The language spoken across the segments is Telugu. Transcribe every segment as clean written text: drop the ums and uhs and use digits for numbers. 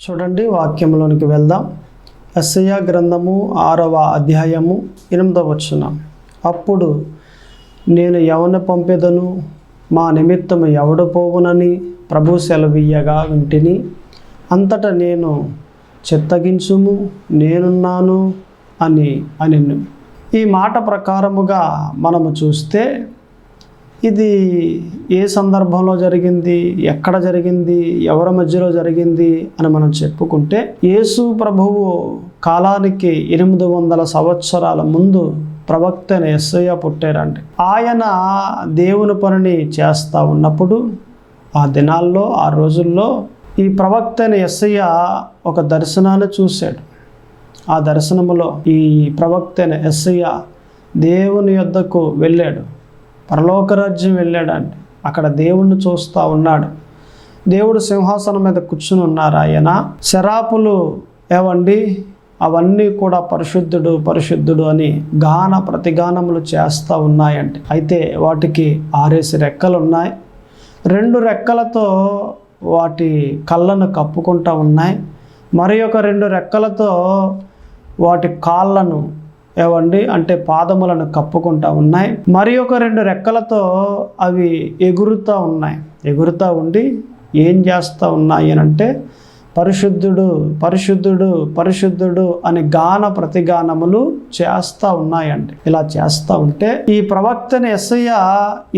చూడండి, వాక్యంలోనికి వెళ్దాం. యెషయా గ్రంథము 6వ అధ్యాయము 8వ వచనం. అప్పుడు నేను ఎవరిని పంపెదను, మా నిమిత్తము ఎవడు పోవునని ప్రభు సెలవియ్యగా వింటిని. అంతటా నేను చిత్తగించుము, నేనున్నాను అని ఈ మాట ప్రకారముగా మనము చూస్తే ఇది ఏ సందర్భంలో జరిగింది, ఎక్కడ జరిగింది, ఎవరి మధ్యలో జరిగింది అని మనం చెప్పుకుంటే, యేసు ప్రభువు కాలానికి 800 సంవత్సరాల ముందు ప్రవక్త అయిన యెషయా పుట్టారండి. ఆయన దేవుని పనిని చేస్తూ ఉన్నప్పుడు ఆ దినాల్లో, ఆ రోజుల్లో ఈ ప్రవక్త అయిన యెషయా ఒక దర్శనాన్ని చూశాడు. ఆ దర్శనములో ఈ ప్రవక్త అయిన యెషయా దేవుని యొద్దకు వెళ్ళాడు, పరలోక రాజ్యం వెళ్ళాడండి. అక్కడ దేవుణ్ణి చూస్తూ ఉన్నాడు. దేవుడు సింహాసనం మీద కూర్చుని ఉన్నారు. ఆయన శరాపులు ఏవండి అవన్నీ కూడా పరిశుద్ధుడు పరిశుద్ధుడు అని గాన ప్రతిగానములు చేస్తూ ఉన్నాయండి. అయితే వాటికి 6 రెక్కలు ఉన్నాయి. 2 రెక్కలతో వాటి కళ్ళను కప్పుకుంటూ ఉన్నాయి. మరి ఒక 2 రెక్కలతో వాటి కాళ్ళను అంటే పాదములను కప్పుకుంటూ ఉన్నాయి. మరి ఒక 2 రెక్కలతో అవి ఎగురుతూ ఉన్నాయి. ఎగురుతూ ఉండి ఏం చేస్తూ ఉన్నాయి అంటే, పరిశుద్ధుడు పరిశుద్ధుడు పరిశుద్ధుడు అని గాన ప్రతిగానములు చేస్తూ ఉన్నాయండి. ఇలా చేస్తూ ఉంటే ఈ ప్రవక్తని యెషయా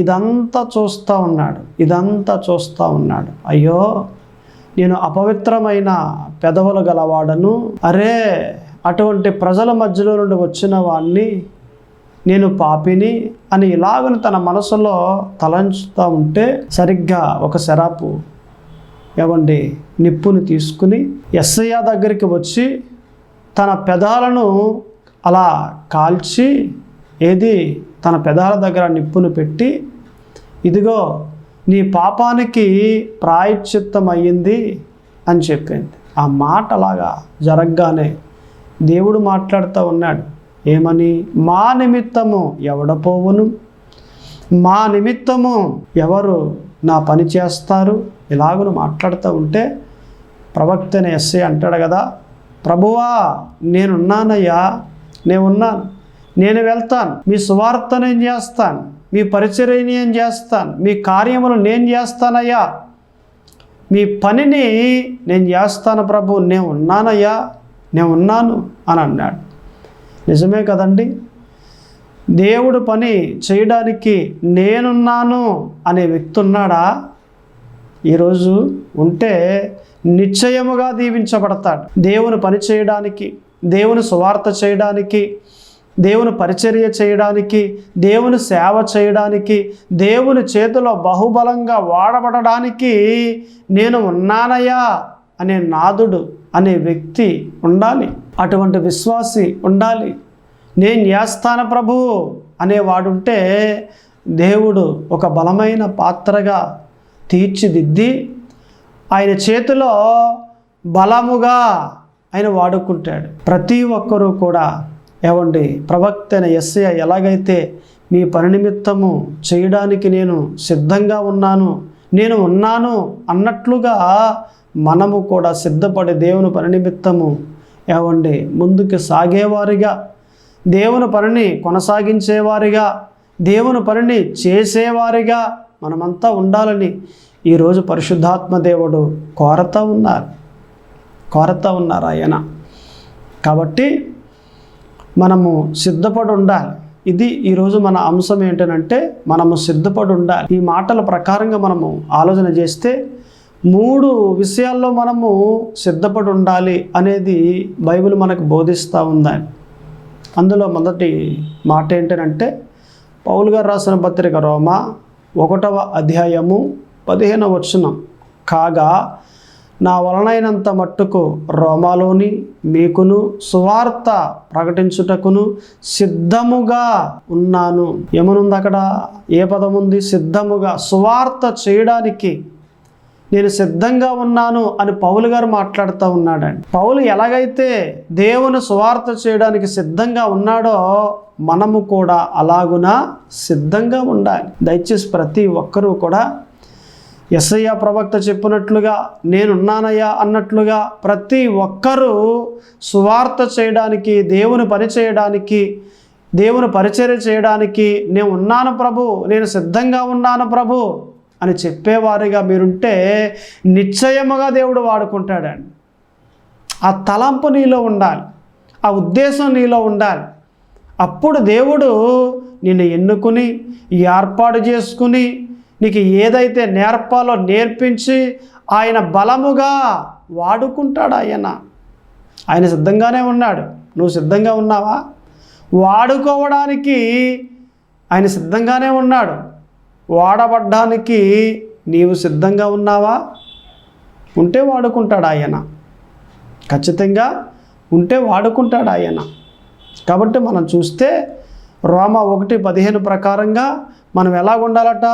ఇదంతా చూస్తూ ఉన్నాడు. అయ్యో, నేను అపవిత్రమైన పెదవులు గలవాడను, అరే అటువంటి ప్రజల మధ్యలో నుండి వచ్చిన వాడిని, నేను పాపిని అని ఇలాగని తన మనసులో తలంచుతూ ఉంటే, సరిగ్గా ఒక శరాపు నిప్పుని తీసుకుని యెషయా దగ్గరికి వచ్చి తన పెదాలను అలా కాల్చి, తన పెదాల దగ్గర నిప్పును పెట్టి, ఇదిగో నీ పాపానికి ప్రాయశ్చిత్తం అయ్యింది అని చెప్పింది. ఆ మాట అలాగా జరగగానే దేవుడు మాట్లాడుతూ ఉన్నాడు. ఏమని? మా నిమిత్తము ఎవడ పోవును, మా నిమిత్తము ఎవరు నా పని చేస్తారు, ఇలాగను మాట్లాడుతూ ఉంటే ప్రవక్త అయిన యెషయా అంటాడు కదా, ప్రభువా నేనున్నానయ్యా, నేను వెళ్తాను, మీ సువార్త నేను చేస్తాను, మీ పరిచర్య నేను చేస్తాను, మీ కార్యములు నేను చేస్తానయ్యా, మీ పనిని నేను చేస్తాను ప్రభు, నేను ఉన్నాను అని అన్నాడు. నిజమే కదండి. దేవుడు పని చేయడానికి నేనున్నాను అనే వ్యక్తి ఉన్నాడా? ఈరోజు ఉంటే నిశ్చయముగా దీవించబడతాడు. దేవుని పని చేయడానికి, దేవుని సువార్త చేయడానికి, దేవుని పరిచర్య చేయడానికి, దేవుని సేవ చేయడానికి, దేవుని చేతిలో బహుబలంగా వాడబడడానికి నేను ఉన్నానయ్యా అనే నాదుడు అనే వ్యక్తి ఉండాలి. అటువంటి విశ్వాసి ఉండాలి. నేను చేస్తాను ప్రభు అనేవాడుంటే దేవుడు ఒక బలమైన పాత్రగా తీర్చిదిద్ది ఆయన చేతిలో బలముగా ఆయన వాడుకుంటాడు. ప్రతి ఒక్కరూ కూడా ప్రవక్త అయిన యెషయా ఎలాగైతే మీ పని నిమిత్తము చేయడానికి నేను సిద్ధంగా ఉన్నాను, నేను ఉన్నాను అన్నట్లుగా మనము కూడా సిద్ధపడి దేవుని పని నిమిత్తము ముందుకు సాగేవారిగా, దేవుని పనిని కొనసాగించేవారిగా, దేవుని పనిని చేసేవారిగా మనమంతా ఉండాలని ఈరోజు పరిశుద్ధాత్మ దేవుడు కోరుతూ ఉన్నారు ఆయన. కాబట్టి మనము సిద్ధపడి ఉండాలి. ఇది ఈరోజు మన అంశం ఏంటంటే, మనము సిద్ధపడి ఉండాలి. ఈ మాటల ప్రకారంగా మనము ఆలోచన చేస్తే 3 విషయాల్లో మనము సిద్ధపడి ఉండాలి అనేది బైబిల్ మనకు బోధిస్తూ ఉందని. అందులో మొదటి మాట ఏంటంటే, పౌలు గారు రాసిన పత్రిక రోమా 1వ అధ్యాయము 15వ వచనం. కాగా నా వలనైనంత మట్టుకు రోమాలోని మీకును సువార్త ప్రకటించుటకును సిద్ధముగా ఉన్నాను. ఏమనుంది అక్కడ? ఏ పదం ఉంది? సిద్ధముగా. సువార్త చేయడానికి నేను సిద్ధంగా ఉన్నాను అని పౌలు గారు మాట్లాడుతూ ఉన్నాడండి. పౌలు ఎలాగైతే దేవుని సువార్త చేయడానికి సిద్ధంగా ఉన్నాడో మనము కూడా అలాగున సిద్ధంగా ఉండాలి. దయచేసి ప్రతి ఒక్కరూ కూడా యెషయా ప్రవక్త చెప్పినట్లుగా నేనున్నానయ్యా అన్నట్లుగా ప్రతి ఒక్కరూ సువార్త చేయడానికి, దేవుని పని చేయడానికి, దేవుని పరిచర్య చేయడానికి నేను ఉన్నాను ప్రభు, నేను సిద్ధంగా ఉన్నాను ప్రభు అని చెప్పేవారిగా మీరుంటే నిశ్చయముగా దేవుడు వాడుకుంటాడండి. ఆ తలంపు నీలో ఉండాలి, ఆ ఉద్దేశం నీలో ఉండాలి. అప్పుడు దేవుడు నిన్ను ఎన్నుకుని ఏర్పాటు చేసుకుని నీకు ఏదైతే నేర్పాలో నేర్పించి ఆయన బలముగా వాడుకుంటాడు. ఆయన సిద్ధంగానే ఉన్నాడు. నువ్వు సిద్ధంగా ఉన్నావా? వాడుకోవడానికి ఆయన సిద్ధంగానే ఉన్నాడు. వాడబడ్డానికి నీవు సిద్ధంగా ఉన్నావా? ఉంటే వాడుకుంటాడు ఆయన. ఖచ్చితంగా ఉంటే వాడుకుంటాడు ఆయన. కాబట్టి మనం చూస్తే రోమా 1:15 ప్రకారంగా మనం ఎలా ఉండాలట?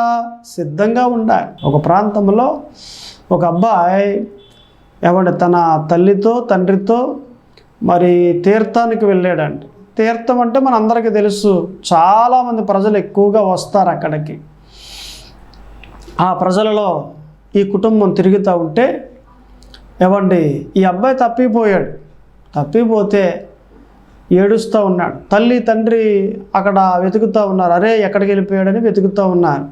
సిద్ధంగా ఉండాలి. ఒక ప్రాంతంలో ఒక అబ్బాయి తన తల్లితో తండ్రితో మరి తీర్థానికి వెళ్ళాడండి. తీర్థం అంటే మనందరికీ తెలుసు, చాలామంది ప్రజలు ఎక్కువగా వస్తారు అక్కడికి. ఆ ప్రజలలో ఈ కుటుంబం తిరుగుతూ ఉంటే ఈ అబ్బాయి తప్పిపోయాడు. తప్పిపోతే ఏడుస్తూ ఉన్నాడు. తల్లి తండ్రి అక్కడ వెతుకుతూ ఉన్నారు. అరే ఎక్కడికి వెళ్ళిపోయాడని వెతుకుతూ ఉన్నారు.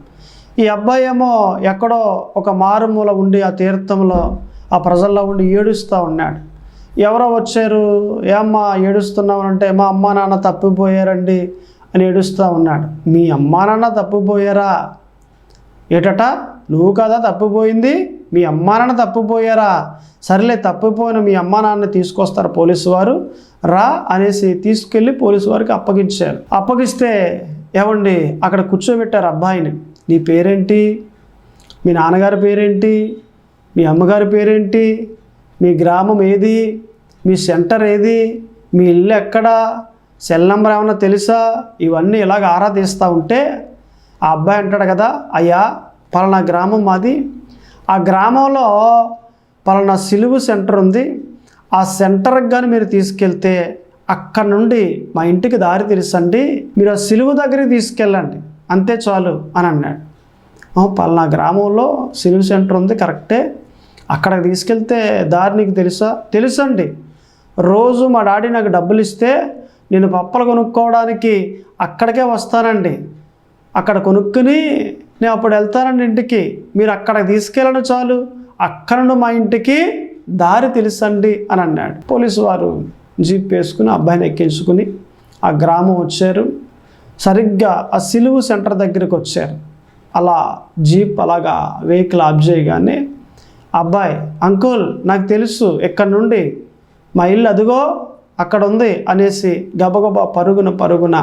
ఈ అబ్బాయి ఏమో ఎక్కడో ఒక మారుమూల ఉండి ఆ తీర్థంలో ఆ ప్రజల్లో ఉండి ఏడుస్తూ ఉన్నాడు. ఎవరో వచ్చారు, ఏమ్మా ఏడుస్తున్నావు అంటే, మా అమ్మా నాన్న తప్పిపోయారండి అని ఏడుస్తూ ఉన్నాడు. మీ అమ్మా నాన్న తప్పిపోయారా? ఏటట నువ్వు కదా తప్పిపోయింది, మీ అమ్మా నాన్న తప్పిపోయారా? సరేలే, తప్పిపోయిన మీ అమ్మా నాన్న తీసుకొస్తారు పోలీసు వారు, రా అనేసి తీసుకెళ్ళి పోలీసు వారికి అప్పగించారు. అప్పగిస్తే అక్కడ కూర్చోబెట్టారు అబ్బాయిని. నీ పేరేంటి? మీ నాన్నగారి పేరేంటి? మీ అమ్మగారి పేరేంటి? మీ గ్రామం ఏది? మీ సెంటర్ ఏది? మీ ఇల్లు ఎక్కడా? సెల్ నెంబర్ ఏమన్నా తెలుసా? ఇవన్నీ ఇలాగ ఆరా తీస్తూ ఉంటే ఆ అబ్బాయి అంటాడు కదా, అయ్యా పలానా గ్రామం మాది, ఆ గ్రామంలో పలానా సిలువు సెంటర్ ఉంది, ఆ సెంటర్కి కానీ మీరు తీసుకెళ్తే అక్కడ నుండి మా ఇంటికి దారి తెలుసండి, మీరు ఆ సిలువు దగ్గరికి తీసుకెళ్ళండి, అంతే చాలు అని అన్నాడు. పలానా గ్రామంలో సిలువు సెంటర్ ఉంది, కరెక్టే, అక్కడికి తీసుకెళ్తే దారి నీకు తెలుసా? తెలుసండి, రోజు మా డాడీ నాకు డబ్బులు ఇస్తే నేను పప్పలు కొనుక్కోవడానికి అక్కడికే వస్తానండి, అక్కడ కొనుక్కుని నేను అప్పుడు వెళ్తానండి ఇంటికి, మీరు అక్కడికి తీసుకెళ్ళను చాలు, అక్కడ నుండి మా ఇంటికి దారి తెలుసండి అని అన్నాడు. పోలీసు వారు జీప్ వేసుకుని అబ్బాయిని ఎక్కించుకుని ఆ గ్రామం వచ్చారు. సరిగ్గా ఆ సిలువు సెంటర్ దగ్గరికి వచ్చారు. అలా జీప్ అలాగా వెహికల్ ఆఫ్ చేయగానే అబ్బాయి, అంకుల్ నాకు తెలుసు ఎక్కడి నుండి, మా ఇల్లు అదిగో అక్కడ ఉంది అనేసి గబగబా పరుగున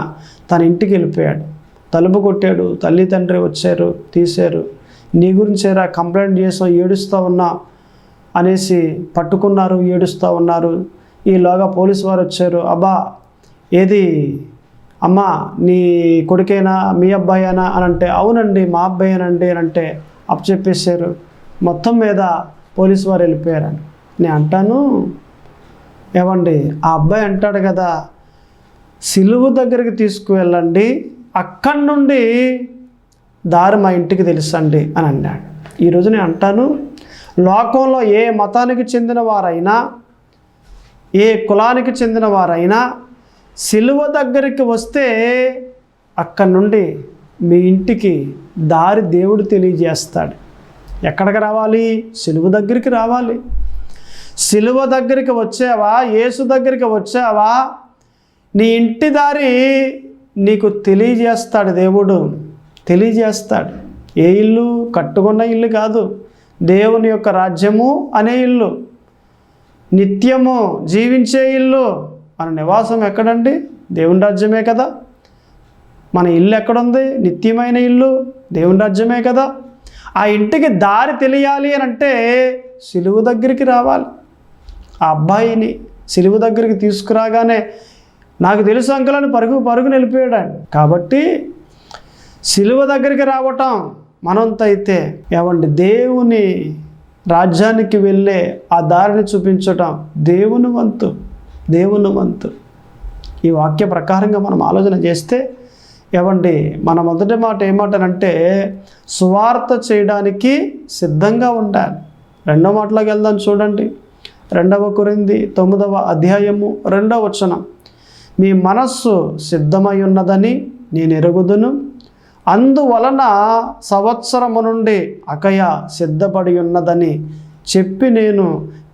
తన ఇంటికి వెళ్ళిపోయాడు. తలుపు కొట్టాడు. తల్లి తండ్రి వచ్చారు, తీశారు. నీ గురించేరా కంప్లైంట్ చేసాం, ఏడుస్తూ ఉన్నా అనేసి పట్టుకున్నారు, ఏడుస్తూ ఉన్నారు. ఈలోగా పోలీసు వారు వచ్చారు. అబ్బా ఏది అమ్మా నీ కొడుకేనా, మీ అబ్బాయేనా అని అంటే, అవునండి మా అబ్బాయేనండి అని అంటే అప్పచెప్పేశారు. మొత్తం మీద పోలీసు వారు వెళ్ళిపోయారని నేను అంటాను. ఆ అబ్బాయి అంటాడు కదా, సిలువు దగ్గరికి తీసుకువెళ్ళండి, అక్కడి నుండి దారి మా ఇంటికి తెలుసండి అని అన్నాడు. ఈరోజు నేను అంటాను, లోకంలో ఏ మతానికి చెందిన వారైనా, ఏ కులానికి చెందిన వారైనా సిలువ దగ్గరికి వస్తే అక్కడి నుండి మీ ఇంటికి దారి దేవుడు తెలియజేస్తాడు. ఎక్కడికి రావాలి? సిలువ దగ్గరికి రావాలి. సిలువ దగ్గరికి వచ్చావా, యేసు దగ్గరికి వచ్చావా, నీ ఇంటి దారి నీకు తెలియజేస్తాడు. దేవుడు తెలియజేస్తాడు. ఏ ఇల్లు? కట్టుకున్న ఇల్లు కాదు, దేవుని యొక్క రాజ్యము అనే ఇల్లు, నిత్యము జీవించే ఇల్లు. మన నివాసం ఎక్కడండి? దేవుని రాజ్యమే కదా. మన ఇల్లు ఎక్కడుంది? నిత్యమైన ఇల్లు, దేవుని రాజ్యమే కదా. ఆ ఇంటికి దారి తెలియాలి అని అంటే సిలువ దగ్గరికి రావాలి. ఆ అబ్బాయిని సిలువ దగ్గరికి తీసుకురాగానే నాకు తెలుసు అంకులని పరుగుని వెళ్ళిపోయాడు. కాబట్టి సిలువ దగ్గరికి రావటం మనంత అయితే దేవుని రాజ్యానికి వెళ్ళే ఆ దారిని చూపించటం దేవుని వంతు. ఈ వాక్య ప్రకారంగా మనం ఆలోచన చేస్తే ఏమండి, మన మొదటి మాట ఏమాటనంటే సువార్త చేయడానికి సిద్ధంగా ఉండాలి. రెండో మాటలోకి వెళ్దాం చూడండి. 2 కొరింథీ 9వ అధ్యాయము 2వ వచనం. మీ మనస్సు సిద్ధమై ఉన్నదని నేను ఎరుగుదును, అందువలన సంవత్సరము నుండి అకయ సిద్ధపడి ఉన్నదని చెప్పి నేను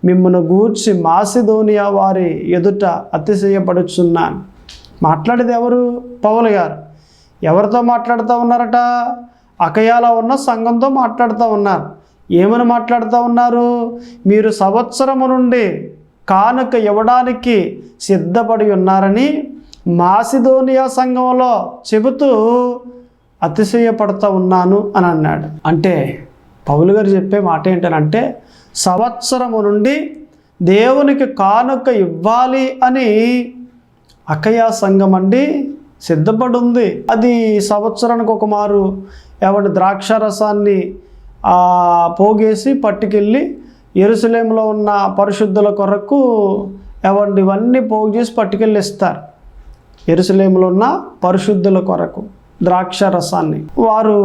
మిమ్మల్ని గూర్చి మాసిదోనియా వారి ఎదుట అతిశయపడుచున్నాను. మాట్లాడేది ఎవరు? పౌలు గారు. ఎవరితో మాట్లాడుతూ ఉన్నారట? అకయాలో ఉన్న సంఘంతో మాట్లాడుతూ ఉన్నారు. ఏమని మాట్లాడుతూ ఉన్నారు? మీరు సంవత్సరము నుండి కానుక ఇవ్వడానికి సిద్ధపడి ఉన్నారని మాసిదోనియా సంఘంలో చెబుతూ అతిశయపడుతూ ఉన్నాను అని అన్నాడు. అంటే పౌలు గారు చెప్పే మాట ఏంటంటే సంవత్సరము నుండి దేవునికి కానుక ఇవ్వాలి అని అకయా సంఘం అండి సిద్ధపడి ఉంది. అది సంవత్సరానికి ఒక మారు ద్రాక్ష రసాన్ని పోగేసి పట్టుకెళ్ళి యెరూషలేములో ఉన్న పరిశుద్ధుల కొరకు ఇవన్నీ పోగు చేసి పట్టుకెళ్ళి ఇస్తారు. యెరూషలేములో ఉన్న పరిశుద్ధుల కొరకు ద్రాక్ష రసాన్ని వారు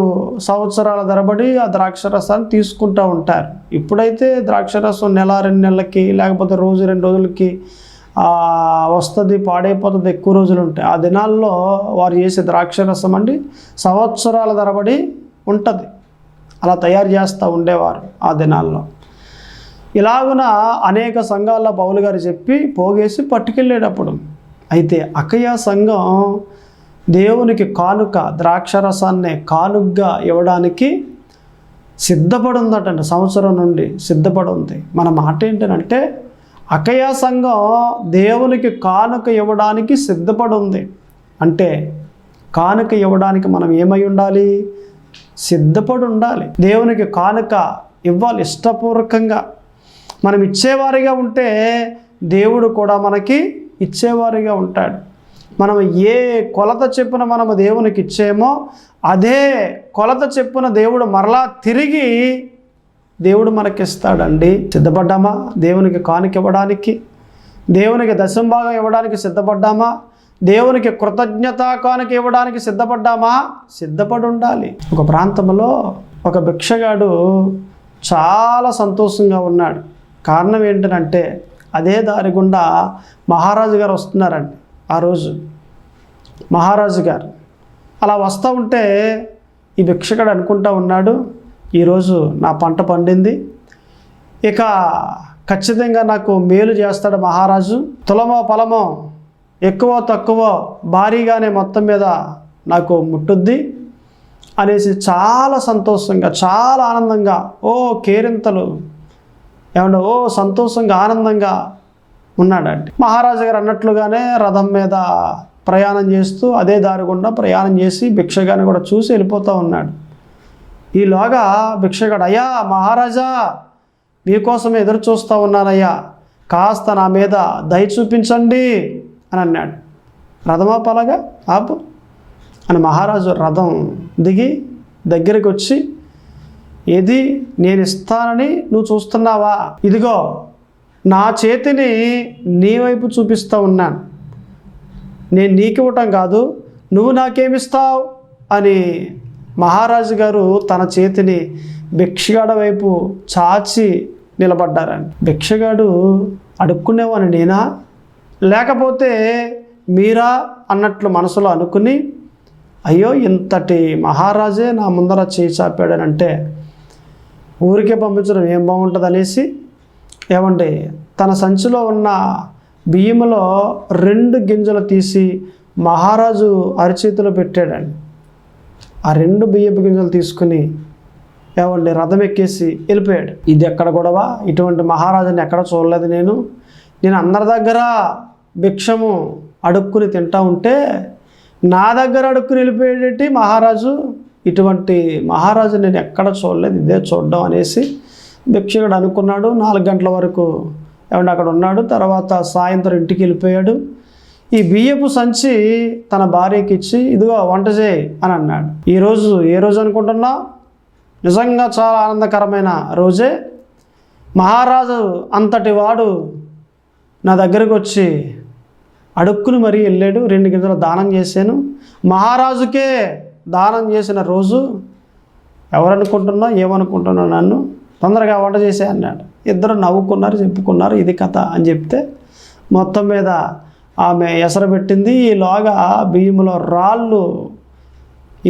సంవత్సరాల తరబడి ఆ ద్రాక్ష రసాన్ని తీసుకుంటూ ఉంటారు. ఇప్పుడైతే ద్రాక్ష రసం నెల 2 నెలలకి లేకపోతే రోజు 2 రోజులకి వస్తుంది, పాడైపోతుంది, ఎక్కువ రోజులు ఉంటాయి. ఆ దినాల్లో వారు చేసే ద్రాక్ష రసం అండి సంవత్సరాల తరబడి ఉంటుంది. అలా తయారు చేస్తూ ఉండేవారు ఆ దినాల్లో. ఇలాగున అనేక సంఘాల్లో పౌలు గారు చెప్పి పోగేసి పట్టుకెళ్ళేటప్పుడు అయితే అకయా సంఘం దేవునికి కానుక ద్రాక్షరసాన్ని కానుకగా ఇవ్వడానికి సిద్ధపడి ఉందటండి. సంవత్సరం నుండి సిద్ధపడి ఉంది. మన మాట ఏంటంటే అకయా సంఘం దేవునికి కానుక ఇవ్వడానికి సిద్ధపడి ఉంది. అంటే కానుక ఇవ్వడానికి మనం ఏమై ఉండాలి? సిద్ధపడి ఉండాలి. దేవునికి కానుక ఇవ్వాలి ఇష్టపూర్వకంగా. మనం ఇచ్చేవారిగా ఉంటే దేవుడు కూడా మనకి ఇచ్చేవారిగా ఉంటాడు. మనం ఏ కొలత చెప్పున మనము దేవునికి ఇచ్చేమో అదే కొలత చెప్పున దేవుడు మరలా తిరిగి దేవుడు మనకిస్తాడండి. సిద్ధపడ్డామా? దేవునికి కానుక ఇవ్వడానికి, దేవునికి దశంభాగం ఇవ్వడానికి సిద్ధపడ్డామా? దేవునికి కృతజ్ఞత కానుక ఇవ్వడానికి సిద్ధపడ్డామా? సిద్ధపడి ఉండాలి. ఒక ప్రాంతంలో ఒక భిక్షగాడు చాలా సంతోషంగా ఉన్నాడు. కారణం ఏంటంటే అదే దారి గుండా మహారాజు గారు వస్తున్నారండి. ఆ రోజు మహారాజు గారు అలా వస్తూ ఉంటే ఈ భిక్షగాడు అనుకుంటా ఉన్నాడు, ఈరోజు నా పంట పండింది, ఇక ఖచ్చితంగా నాకు మేలు చేస్తాడు మహారాజు. తులమో పొలమో ఎక్కువ తక్కువ భారీగానే మొత్తం మీద నాకు ముట్టుద్ది అనేసి చాలా సంతోషంగా చాలా ఆనందంగా కేరింతలు ఓ సంతోషంగా ఆనందంగా ఉన్నాడండి. మహారాజు గారు అన్నట్లుగానే రథం మీద ప్రయాణం చేస్తూ అదే దారి గుండా ప్రయాణం చేసి భిక్షగాని కూడా చూసి వెళ్ళిపోతూ ఉన్నాడు. ఈలోగా భిక్షగాడు, అయ్యా మహారాజా, మీకోసం ఎదురు చూస్తూ ఉన్నానయ్యా, కాస్త నా మీద దయ చూపించండి అని అన్నాడు. రథమా పలగా ఆపు అని మహారాజు రథం దిగి దగ్గరికి వచ్చి, ఏది నేను ఇస్తానని నువ్వు చూస్తున్నావా? ఇదిగో నా చేతిని నీ వైపు చూపిస్తూ ఉన్నాను, నేను నీకు ఇవ్వటం కాదు, నువ్వు నాకేమిస్తావు అని మహారాజు గారు తన చేతిని భిక్షగాడు వైపు చాచి నిలబడ్డారండి. భిక్షగాడు అడుక్కునేవాని నేనా లేకపోతే మీరా అన్నట్లు మనసులో అనుకుని, అయ్యో ఇంతటి మహారాజే నా ముందర చేయి చాపాడనంటే ఊరికే పంపించడం ఏం బాగుంటుంది అనేసి తన సంచిలో ఉన్న బియ్యములో 2 గింజలు తీసి మహారాజు అరచేతిలో పెట్టాడండి. ఆ 2 బియ్యపు గింజలు తీసుకుని రథం ఎక్కేసి వెళ్ళిపోయాడు. ఇది ఎక్కడ గొడవ? ఇటువంటి మహారాజుని ఎక్కడ చూడలేదు నేను అందరి దగ్గర భిక్షము అడుక్కుని తింటా ఉంటే నా దగ్గర అడుక్కుని వెళ్ళిపోయేటి మహారాజు, ఇటువంటి మహారాజు నేను ఎక్కడ చూడలేదు, ఇదే చూడడం అనేసి భిక్షకుడు అనుకున్నాడు. 4 గంటల వరకు అక్కడ ఉన్నాడు. తర్వాత సాయంత్రం ఇంటికి వెళ్ళిపోయాడు. ఈ బియ్యపు సంచి తన భార్యకి ఇచ్చి, ఇదిగో వంట చేయి అని అన్నాడు. ఈరోజు ఏ రోజు అనుకుంటున్నా? నిజంగా చాలా ఆనందకరమైన రోజే. మహారాజు అంతటి వాడు నా దగ్గరకు వచ్చి అడుక్కుని మరీ వెళ్ళాడు. 2 గింజలు దానం చేశాను. మహారాజుకే దానం చేసిన రోజు ఎవరనుకుంటున్నావు, ఏమనుకుంటున్నావు, నన్ను తొందరగా వంట చేసే అన్నాడు. ఇద్దరు నవ్వుకున్నారు, చెప్పుకున్నారు ఇది కథ అని చెప్తే మొత్తం మీద ఆమె ఎసరు పెట్టింది. ఈలోగా బియ్యంలో రాళ్ళు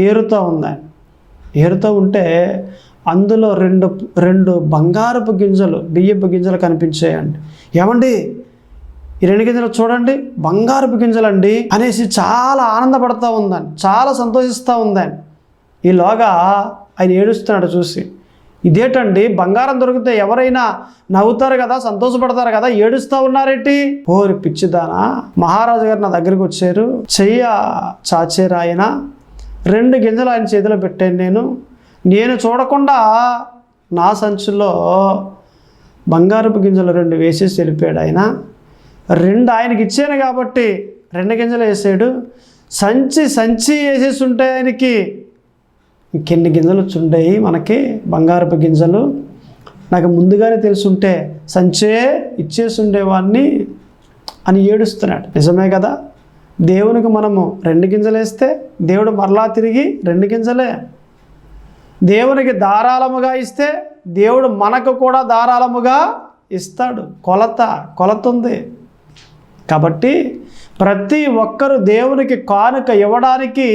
ఏరుతూ ఉంది. ఏరుతూ ఉంటే అందులో రెండు బంగారపు గింజలు, బియ్యపు గింజలు కనిపించాయండి. ఏమండి ఈ 2 గింజలు చూడండి, బంగారపు గింజలండి అనేసి చాలా ఆనందపడుతూ ఉందండి, చాలా సంతోషిస్తూ ఉందండి. ఈలోగా ఆయన ఏడుస్తున్నాడు చూసి. ఇదేటండి, బంగారం దొరికితే ఎవరైనా నవ్వుతారు కదా, సంతోషపడతారు కదా, ఏడుస్తూ ఉన్నారేంటి? ఓరి పిచ్చిదానా, మహారాజు గారు నా దగ్గరికి వచ్చారు, చెయ్య చాచారు ఆయన, 2 గింజలు ఆయన చేతిలో పెట్టాను. నేను చూడకుండా నా సంచులో బంగారపు గింజలు 2 వేసేసి వెళ్ళిపోయాడు ఆయన. 2 ఆయనకి ఇచ్చాను కాబట్టి 2 గింజలు వేసాడు. సంచి వేసేసి ఉంటే ఆయనకి ఇంకెన్ని గింజలు వచ్చుండేవి మనకి, బంగారపు గింజలు. నాకు ముందుగానే తెలుసుంటే సంచే ఇచ్చేసి ఉండేవాడిని అని ఏడుస్తున్నాడు. నిజమే కదా, దేవునికి మనము 2 గింజలు వేస్తే దేవుడు మరలా తిరిగి 2 గింజలే. దేవునికి ధారాళముగా ఇస్తే దేవుడు మనకు కూడా ధారాళముగా ఇస్తాడు. కొలత ఉంది. కాబట్టి ప్రతి ఒక్కరూ దేవునికి కానుక ఇవ్వడానికి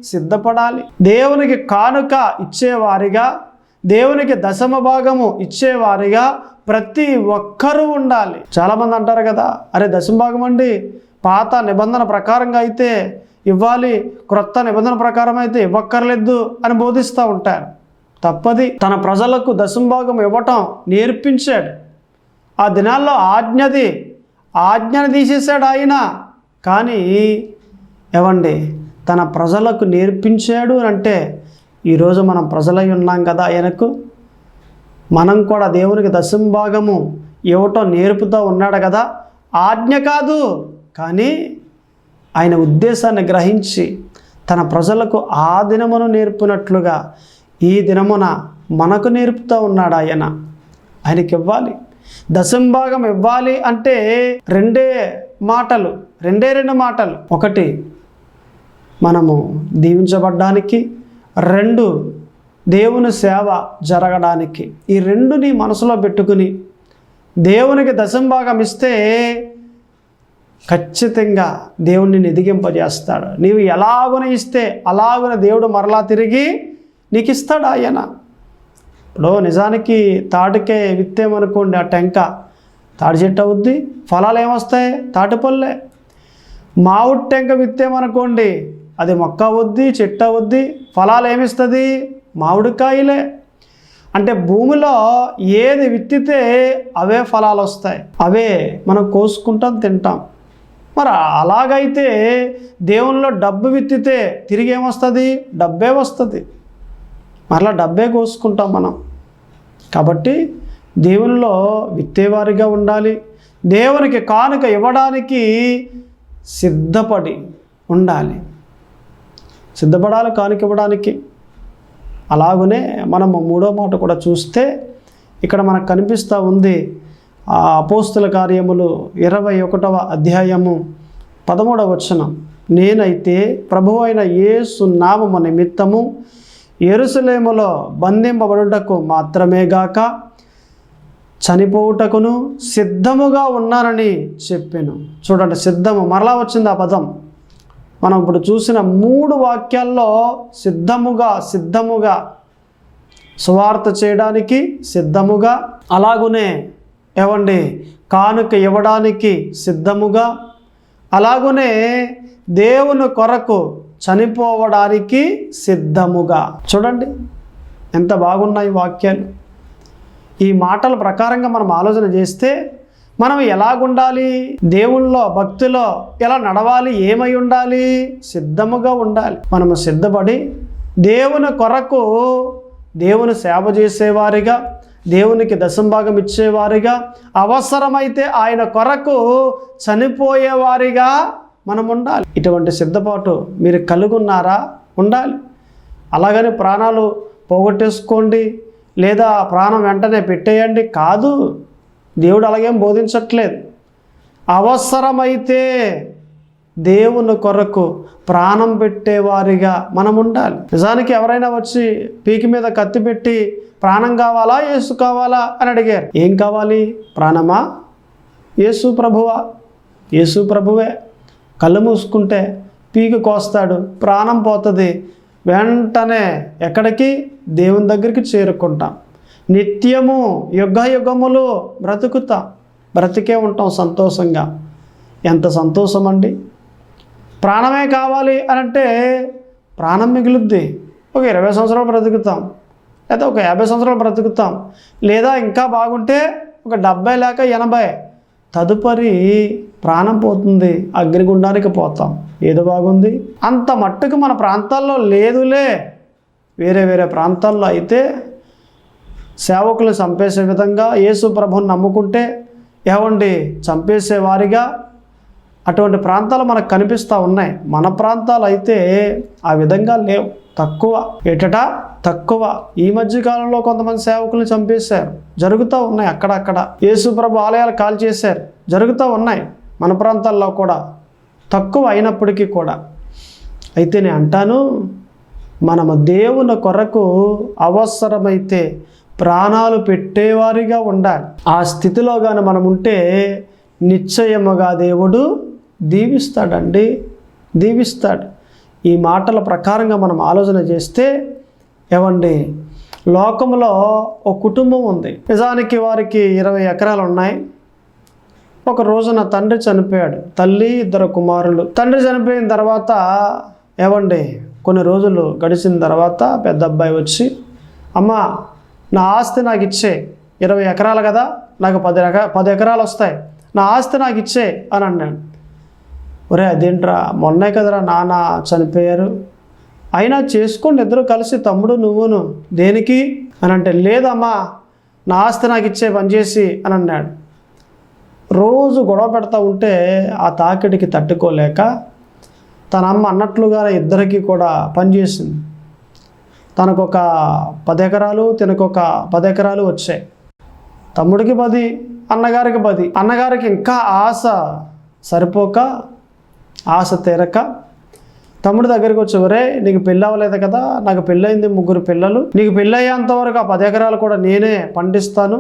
సిద్ధపడాలి. దేవునికి కానుక ఇచ్చేవారిగా, దేవునికి దశమ భాగము ఇచ్చేవారిగా ప్రతి ఒక్కరూ ఉండాలి. చాలామంది అంటారు కదా, అరే దశమ భాగం అండి పాత నిబంధన ప్రకారంగా అయితే ఇవ్వాలి, క్రొత్త నిబంధన ప్రకారం అయితే ఇవ్వక్కర్లేదు అని బోధిస్తూ ఉంటారు. తప్పది. తన ప్రజలకు దశమ భాగం ఇవ్వటం నేర్పించాడు. ఆ దినాల్లో ఆజ్ఞను తీసేశాడు ఆయన. కానీ ఏవండి, తన ప్రజలకు నేర్పించాడు అంటే ఈరోజు మనం ప్రజలై ఉన్నాం కదా ఆయనకు. మనం కూడా దేవునికి దశమ భాగము ఇవ్వటం నేర్పుతూ ఉన్నాడు కదా. ఆజ్ఞ కాదు, కానీ ఆయన ఉద్దేశాన్ని గ్రహించి తన ప్రజలకు ఆ దినమును నేర్పినట్లుగా ఈ దినమున మనకు నేర్పుతూ ఉన్నాడు ఆయన. ఆయనకి ఇవ్వాలి, దశమ భాగం ఇవ్వాలి అంటే రెండే మాటలు. ఒకటి, మనము దీవించబడ్డానికి, 2 దేవుని సేవ జరగడానికి. ఈ 2ని మనసులో పెట్టుకుని దేవునికి దశమ భాగం ఇస్తే ఖచ్చితంగా దేవుణ్ణి ఎదిగింపజేస్తాడు. నీవు ఎలాగున ఇస్తే అలాగున దేవుడు మరలా తిరిగి నీకు ఇస్తాడు ఆయన. ఇప్పుడు నిజానికి తాటికే విత్తేమనుకోండి, ఆ టెంక తాటి చెట్టు అవుద్ది, ఫలాలు ఏమొస్తాయి? తాటిపల్లె. మామిడి టెంక విత్తేమనుకోండి, అది మొక్క అవుద్ది, చెట్టు అవుద్ది, ఫలాలు ఏమిస్తుంది? మామిడికాయలే. అంటే భూమిలో ఏది విత్తితే అవే ఫలాలు వస్తాయి, అవే మనం కోసుకుంటాం, తింటాం. మరి అలాగైతే దేవునిలో డబ్బు విత్తితే తిరిగి ఏమొస్తుంది? డబ్బే వస్తుంది. మరలా డబ్బే కోసుకుంటాం మనం. కాబట్టి దేవునిలో విత్తేవారిగా ఉండాలి. దేవునికి కానుక ఇవ్వడానికి సిద్ధపడి ఉండాలి. కానుక ఇవ్వడానికి. అలాగనే మనము 3వ మాట కూడా చూస్తే ఇక్కడ మనకు కనిపిస్తూ ఉంది. అపోస్తుల కార్యములు 21వ అధ్యాయము 13వ వచనం. నేనైతే ప్రభువు అయిన యేసు నామము నిమిత్తము యెరూషలేములో బంధింపబడుటకు మాత్రమే గాక చనిపోవుటకును సిద్ధముగా ఉన్నానని చెప్పాను. చూడండి, సిద్ధము మరలా వచ్చింది ఆ పదం. మనం ఇప్పుడు చూసిన 3 వాక్యాల్లో సిద్ధముగా సువార్త చేయడానికి సిద్ధముగా, అలాగునే ఏవండి కానుక ఇవ్వడానికి సిద్ధముగా, అలాగునే దేవుని కొరకు చనిపోవడానికి సిద్ధముగా. చూడండి ఎంత బాగున్నాయి వాక్యాలు. ఈ మాటల ప్రకారంగా మనం ఆలోచన చేస్తే మనం ఎలాగుండాలి, దేవుళ్ళో భక్తిలో ఎలా నడవాలి, ఏమై ఉండాలి? సిద్ధముగా ఉండాలి. మనము సిద్ధపడి దేవుని కొరకు, దేవుని సేవ చేసేవారిగా, దేవునికి దశమ భాగం ఇచ్చేవారిగా, అవసరమైతే ఆయన కొరకు చనిపోయేవారిగా మనం ఉండాలి. ఇటువంటి సిద్ధపాటు మీరు కలిగి ఉన్నారా? ఉండాలి. అలాగని ప్రాణాలు పోగొట్టేసుకోండి లేదా ప్రాణం వెంటనే పెట్టేయండి కాదు. దేవుడు అలాగేం బోధించట్లేదు. అవసరమైతే దేవుని కొరకు ప్రాణం పెట్టేవారిగా మనం ఉండాలి. నిజానికి ఎవరైనా వచ్చి పీకి మీద కత్తి పెట్టి ప్రాణం కావాలా యేసు కావాలా అని అడిగారు. ఏం కావాలి? ప్రాణమా? యేసు ప్రభువా? యేసు ప్రభువే. కళ్ళు మూసుకుంటే పీకి కోస్తాడు, ప్రాణం పోతుంది. వెంటనే ఎక్కడికి? దేవుని దగ్గరికి చేరుకుంటాం. నిత్యము యుగ యుగములు బ్రతికే ఉంటాం సంతోషంగా. ఎంత సంతోషం అండి! ప్రాణమే కావాలి అని అంటే ప్రాణం మిగులుద్ది. ఒక 20 సంవత్సరాలు బ్రతుకుతాం, లేదా ఒక 50 సంవత్సరాలు బ్రతుకుతాం, లేదా ఇంకా బాగుంటే ఒక 70 లేక 80. తదుపరి ప్రాణం పోతుంది, అగ్నిగుండానికి పోతాం. ఏదో బాగుంది. అంత మట్టుకు మన ప్రాంతాల్లో లేదులే. వేరే ప్రాంతాల్లో అయితే సేవకులు చంపేసే విధంగా యేసు ప్రభువుని నమ్ముకుంటే చంపేసేవారిగా అటువంటి ప్రాంతాలు మనకు కనిపిస్తూ ఉన్నాయి. మన ప్రాంతాలు అయితే ఆ విధంగా లేవు, తక్కువ. ఈ మధ్య కాలంలో కొంతమంది సేవకులను చంపేశారు, జరుగుతూ ఉన్నాయి. అక్కడక్కడ యేసు ప్రభు ఆలయాలు కాల్ చేశారు, జరుగుతూ ఉన్నాయి. మన ప్రాంతాల్లో కూడా తక్కువ అయినప్పటికీ కూడా. అయితే నేను అంటాను, మనము దేవుని కొరకు అవసరమైతే ప్రాణాలు పెట్టేవారిగా ఉండాలి. ఆ స్థితిలో కానీ మనం ఉంటే నిశ్చయముగా దేవుడు దీవిస్తాడు. ఈ మాటల ప్రకారంగా మనం ఆలోచన చేస్తే లోకంలో ఒక కుటుంబం ఉంది. నిజానికి వారికి 20 ఎకరాలు ఉన్నాయి. ఒక రోజున తండ్రి చనిపోయాడు, తల్లి 2 కుమారులు. తండ్రి చనిపోయిన తర్వాత కొన్ని రోజులు గడిచిన తర్వాత పెద్ద అబ్బాయి వచ్చి, అమ్మా నా ఆస్తి నాకు ఇచ్చే, 20 ఎకరాలు కదా, నాకు 10 ఎకరాలు వస్తాయి, నా ఆస్తి నాకు ఇచ్చే అని అన్నాడు. ఒరే అదేంట్రా, మొన్నే కదరా నాన్న చనిపోయారు, అయినా చేసుకోండి ఇద్దరు కలిసి, తమ్ముడు నువ్వును, దేనికి అని అంటే, లేదమ్మా నా ఆస్తి నాకు ఇచ్చే పనిచేసి అని అన్నాడు. రోజు గొడవ పెడతా ఉంటే ఆ తాకిడికి తట్టుకోలేక తన అమ్మ అన్నట్లుగానే ఇద్దరికి కూడా పనిచేసింది. తనకొక 10 ఎకరాలు, తనకొక 10 ఎకరాలు వచ్చాయి. తమ్ముడికి 10, అన్నగారికి 10. అన్నగారికి ఇంకా ఆశ సరిపోక, ఆశ తీరక తమ్ముడి దగ్గరికి వచ్చి, ఒరే నీకు పెళ్ళి అవ్వలేదు కదా, నాకు పెళ్ళయింది, 3 పిల్లలు, నీకు పెళ్ళి అయ్యేంతవరకు ఆ 10 ఎకరాలు కూడా నేనే పండిస్తాను,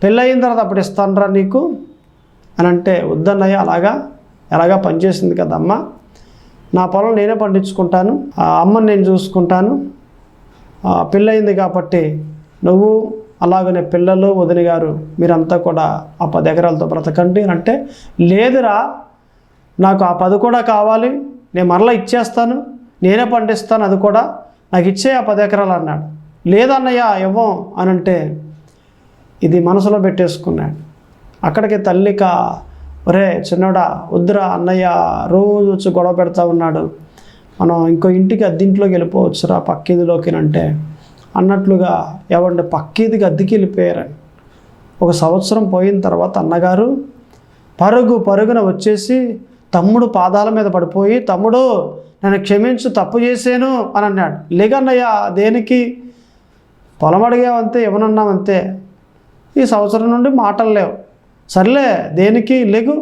పెళ్ళయిన తర్వాత అప్పుడు ఇస్తానురా నీకు అని అంటే, వద్దన్నయ్య ఎలాగా పనిచేసింది కదమ్మా, నా పొలం నేనే పండించుకుంటాను, అమ్మని నేను చూసుకుంటాను, పెళ్ళయింది కాబట్టి నువ్వు అలాగనే పిల్లలు వదిన గారు మీరంతా కూడా ఆ 10 ఎకరాలతో బ్రతకండి అని అంటే, లేదురా నాకు ఆ 10 కూడా కావాలి, నేను మరలా ఇచ్చేస్తాను, నేనే పండిస్తాను, అది కూడా నాకు ఇచ్చే ఆ 10 ఎకరాలు అన్నాడు. లేదన్నయ్య ఇవ్వం అని అంటే, ఇది మనసులో పెట్టేసుకున్నాడు. అక్కడికి తల్లిక, ఒరే చిన్నోడా వద్దురా, అన్నయ్య రోజు వచ్చి గొడవ పెడతా ఉన్నాడు, మనం ఇంకో ఇంటికి అద్దెంట్లోకి వెళ్ళిపోవచ్చురా పక్కీదిలోకి అంటే అన్నట్లుగా పక్కీదికి అద్దెకి వెళ్ళిపోయారని. 1 సంవత్సరం పోయిన తర్వాత అన్నగారు పరుగున వచ్చేసి తమ్ముడు పాదాల మీద పడిపోయి, తమ్ముడు నన్ను క్షమించు, తప్పు చేశాను అని అన్నాడు. లేకన్నయ్య దేనికి, పొలం అడిగావంతే, ఇవ్వనన్నావంతే, ఈ సంవత్సరం నుండి మాటలు లేవు, సర్లే దేనికి లేగు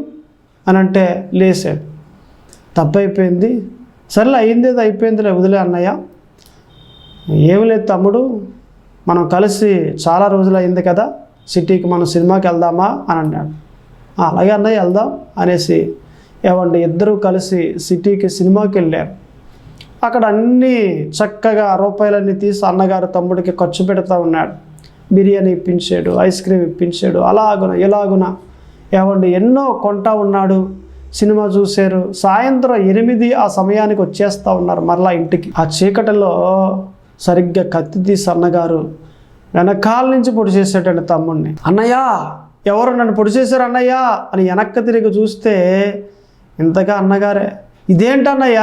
అని అంటే లేసాడు. తప్పు అయిపోయింది, సర్లే అయిందేది అయిపోయిందిలే, వదిలే అన్నయ్య, ఏమి లేదు తమ్ముడు, మనం కలిసి చాలా రోజులు అయింది కదా, సిటీకి మనం సినిమాకి వెళ్దామా అని అన్నాడు. అలాగే అన్నయ్య వెళ్దాం అనేసి ఇద్దరూ కలిసి సిటీకి సినిమాకి వెళ్ళారు. అక్కడ అన్నీ చక్కగా రూపాయలన్నీ తీసి అన్నగారు తమ్ముడికి ఖర్చు పెడతా ఉన్నాడు. బిర్యానీ ఇప్పించాడు, ఐస్ క్రీమ్ ఇప్పించాడు, ఇలాగున ఎన్నో కొంటా ఉన్నాడు. సినిమా చూశారు. సాయంత్రం 8 ఆ సమయానికి వచ్చేస్తూ ఉన్నారు మరలా ఇంటికి. ఆ చీకటిలో సరిగ్గా కత్తి తీసి అన్నగారు వెనకాల నుంచి పొడి చేసేటండి తమ్ముడిని. అన్నయ్య ఎవరు నన్ను పొడి చేశారు అన్నయ్య అని వెనక్కి తిరిగి చూస్తే ఇంతగా అన్నగారే. ఇదేంటన్నయ్య,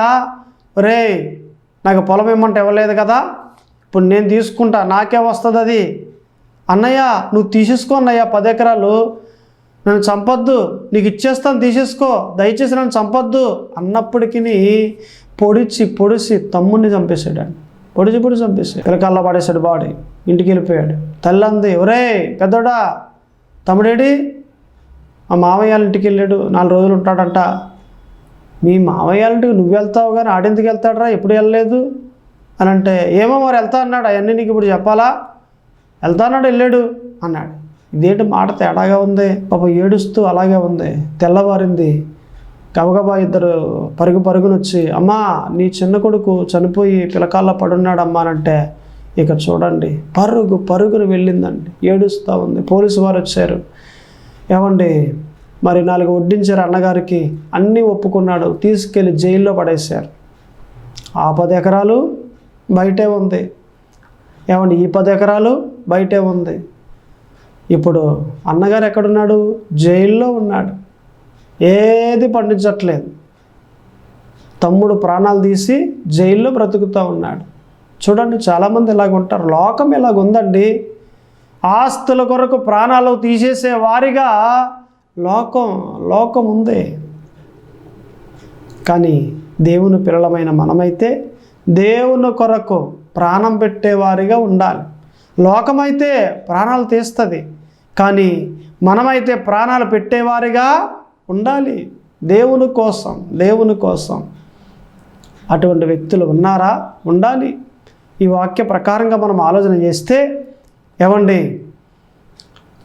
రే నాకు పొలం ఇమ్మంటే ఇవ్వలేదు కదా, ఇప్పుడు నేను తీసుకుంటా, నాకే వస్తుంది అది. అన్నయ్య నువ్వు తీసేసుకో అన్నయ్య, 10 ఎకరాలు, నన్ను చంపొద్దు, నీకు ఇచ్చేస్తాను తీసేసుకో, దయచేసి నన్ను చంపొద్దు అన్నప్పటికీ పొడిచి తమ్ముడిని చంపేశాడు. పొడిచి చంపేశాడు. పిల్లకాల్లో పడేశాడు బాడీ. ఇంటికి వెళ్ళిపోయాడు. తల్లి అంది, ఒరే పెద్దోడా తమ్ముడేడి, మా మామయ్య ఇంటికి వెళ్ళాడు, 4 రోజులు ఉంటాడంట, మీ మావయ్య ఇంటికి నువ్వు వెళ్తావు కానీ ఆడెందుకు వెళ్తాడరా, ఎప్పుడు వెళ్ళలేదు అని అంటే, ఏమో మరి వెళ్తా అన్నాడు, అవన్నీ నీకు ఇప్పుడు చెప్పాలా, వెళ్తా అన్నాడు, వెళ్ళాడు అన్నాడు. ఇదేంటి మాట తేడాగా ఉంది, పాపం ఏడుస్తూ అలాగే ఉంది. తెల్లవారింది, గబగబా ఇద్దరు పరుగునొచ్చి, అమ్మా నీ చిన్న కొడుకు చనిపోయి పిలకాల్లో పడున్నాడమ్మా అంటే, ఇక చూడండి పరుగున వెళ్ళిందండి, ఏడుస్తూ ఉంది. పోలీసు వారు వచ్చారు, ఏమండి మరి 4 వడ్డించారు అన్నగారికి, అన్నీ ఒప్పుకున్నాడు, తీసుకెళ్ళి జైల్లో పడేశారు. ఆ 10 ఎకరాలు బయటే ఉంది, ఏమండి ఈ 10 ఎకరాలు బయటే ఉంది. ఇప్పుడు అన్నగారు ఎక్కడున్నాడు, జైల్లో ఉన్నాడు, ఏది పండించట్లేదు. తమ్ముడు ప్రాణాలు తీసి జైల్లో బ్రతుకుతూ ఉన్నాడు. చూడండి, చాలామంది ఇలాగ ఉంటారు. లోకం ఇలాగ ఉందండి. ఆస్తుల కొరకు ప్రాణాలు తీసేసే వారిగా లోకం ఉంది. కానీ దేవుని పిల్లలమైన మనమైతే దేవుని కొరకు ప్రాణం పెట్టేవారిగా ఉండాలి. లోకమైతే ప్రాణాలు తీస్తుంది, కానీ మనమైతే ప్రాణాలు పెట్టేవారిగా ఉండాలి దేవుని కోసం. అటువంటి వ్యక్తులు ఉన్నారా? ఉండాలి. ఈ వాక్య ప్రకారంగా మనం ఆలోచన చేస్తే, ఏమండి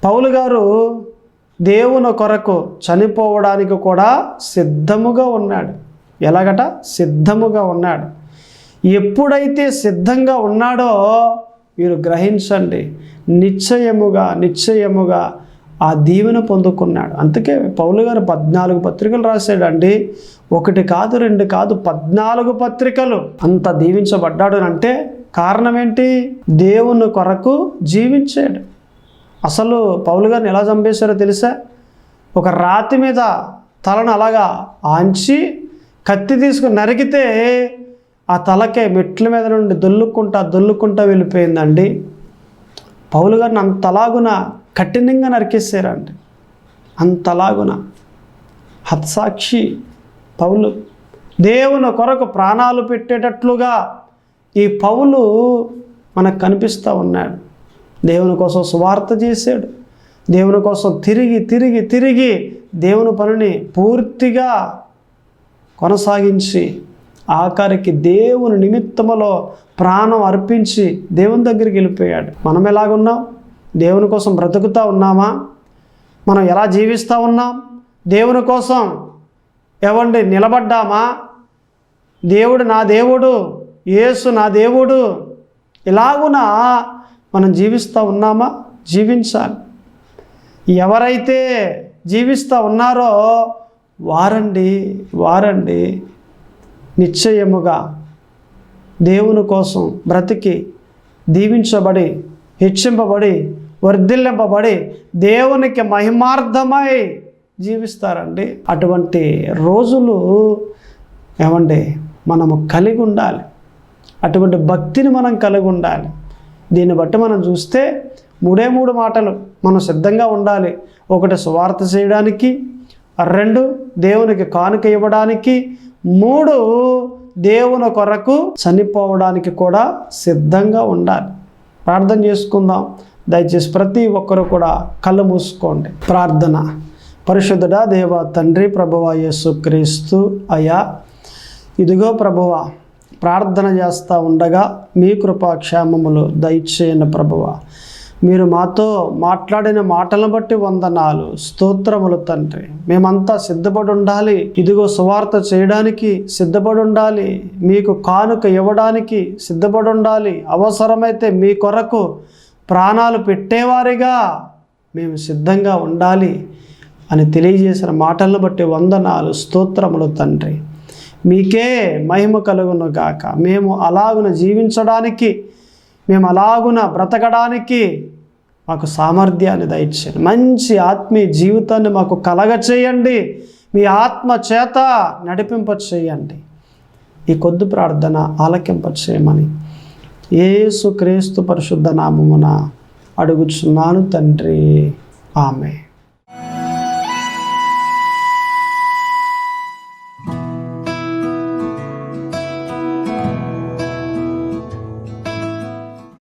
పౌలు గారు దేవుని కొరకు చనిపోవడానికి కూడా సిద్ధముగా ఉన్నాడు. ఎలాగట? సిద్ధముగా ఉన్నాడు. ఎప్పుడైతే సిద్ధంగా ఉన్నాడో మీరు గ్రహించండి, నిశ్చయముగా ఆ దీవెన పొందుకున్నాడు. అందుకే పౌలు గారు 14 పత్రికలు రాశాడండి. 1 కాదు 2 కాదు 14 పత్రికలు. అంత దీవించబడ్డాడు అంటే కారణం ఏంటి? దేవుని కొరకు జీవించాడు. అసలు పౌలు గారిని ఎలా చంపేశారో తెలుసా? ఒక రాతి మీద తలను అలాగా ఆంచి కత్తి తీసుకుని నరికితే ఆ తలకే మెట్ల మీద నుండి దొల్లుకుంటా వెళ్ళిపోయిందండి. పౌలు గారిని అంతలాగున కఠినంగా నరికేశారండి. అంతలాగున హతసాక్షి పౌలు. దేవుని కొరకు ప్రాణాలు పెట్టేటట్లుగా ఈ పౌలు మనకు కనిపిస్తూ ఉన్నాడు. దేవుని కోసం సువార్త చేశాడు. దేవుని కోసం తిరిగి దేవుని పనిని పూర్తిగా కొనసాగించి ఆఖరికి దేవుని నిమిత్తములో ప్రాణం అర్పించి దేవుని దగ్గరికి వెళ్ళిపోయాడు. మనం ఎలాగున్నాం? దేవుని కోసం బ్రతుకుతూ ఉన్నామా? మనం ఎలా జీవిస్తూ ఉన్నాం? దేవుని కోసం నిలబడ్డామా? దేవుడు నా దేవుడు, యేసు నా దేవుడు, ఇలాగున మనం జీవిస్తూ ఉన్నామా? జీవించాలి. ఎవరైతే జీవిస్తూ ఉన్నారో వారండి నిశ్చయముగా దేవుని కోసం బ్రతికి దీవించబడి హెచ్చింపబడి వర్ధిల్లింపబడి దేవునికి మహిమార్థమై జీవిస్తారండి. అటువంటి రోజులు మనము కలిగి ఉండాలి. అటువంటి భక్తిని మనం కలిగి ఉండాలి. దీన్ని బట్టి మనం చూస్తే 3 మాటలు మనం సిద్ధంగా ఉండాలి. 1 సువార్త చేయడానికి, 2 దేవునికి కానుక ఇవ్వడానికి, 3 దేవుని కొరకు చనిపోవడానికి కూడా సిద్ధంగా ఉండాలి. ప్రార్థన చేసుకుందాం. దయచేసి ప్రతి ఒక్కరు కూడా కళ్ళు మూసుకోండి. ప్రార్థన. పరిశుద్ధుడా దేవ తండ్రి, ప్రభువా యేసుక్రీస్తు అయ్యా, ఇదిగో ప్రభువా, ప్రార్థన చేస్తూ ఉండగా మీ కృపాక్షేమములు దయచేయండి ప్రభువా. మీరు మాతో మాట్లాడిన మాటలను బట్టి వందనాలు, స్తోత్రములు తండ్రి. మేమంతా సిద్ధపడి ఉండాలి. ఇదిగో సువార్త చేయడానికి సిద్ధపడి ఉండాలి. మీకు కానుక ఇవ్వడానికి సిద్ధపడి ఉండాలి. అవసరమైతే మీ కొరకు ప్రాణాలు పెట్టేవారిగా మేము సిద్ధంగా ఉండాలి అని తెలియజేసిన మాటలను బట్టి వందనాలు, స్తోత్రములు తండ్రి. మీకే మహిమ కలుగును గాక. మేము అలాగున జీవించడానికి, మేము అలాగున బ్రతకడానికి మాకు సామర్థ్యాన్ని దయచేయండి. మంచి ఆత్మీయ జీవితాన్ని మాకు కలగచేయండి. మీ ఆత్మ చేత నడిపింపచేయండి. ఈ కొద్ది ప్రార్థన ఆలకింపచేయమని యేసుక్రీస్తు పరిశుద్ధ నామమున అడుగుచున్నాను తండ్రి. ఆమేన్.